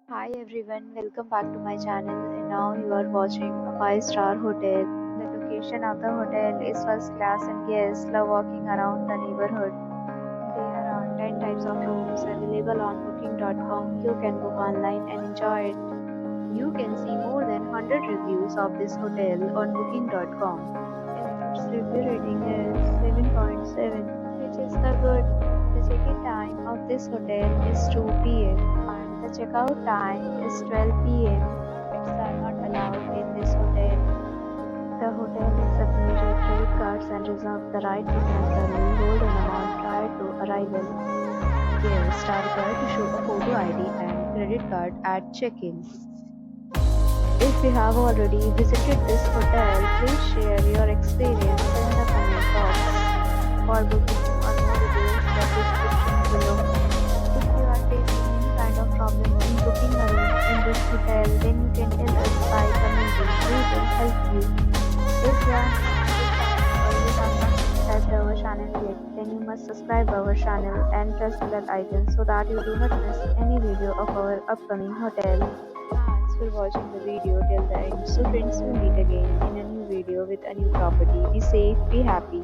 Hi everyone, welcome back to my channel. And now you are watching a 5-star hotel. The location of the hotel is first class and guests love walking around the neighborhood. There are 10 types of rooms available on booking.com. You can book online and enjoy it. You can see more than 100 reviews of this hotel on booking.com. And its review rating is 7.7, which is the good. The check-in time of this hotel is 2 p.m. and the checkout time is 12 p.m. Pets are not allowed in this hotel. The hotel accepts major credit cards and reserves the right to temporarily hold an amount prior to arrival. Guests are required to show a photo ID and credit card at check-in. If you have already visited this hotel, please share your experience in the comment box. For booking or more details, check description below. If you are facing any kind of problem in booking a room in this hotel, then you can tell us by commenting. We will help you. If you are new to this channel or you have not subscribed our channel yet, then you must subscribe our channel and press the bell icon so that you do not miss any video of our upcoming hotel. Thanks for watching the video till the end. So friends, will meet again in a new video with a new property. Be safe, be happy.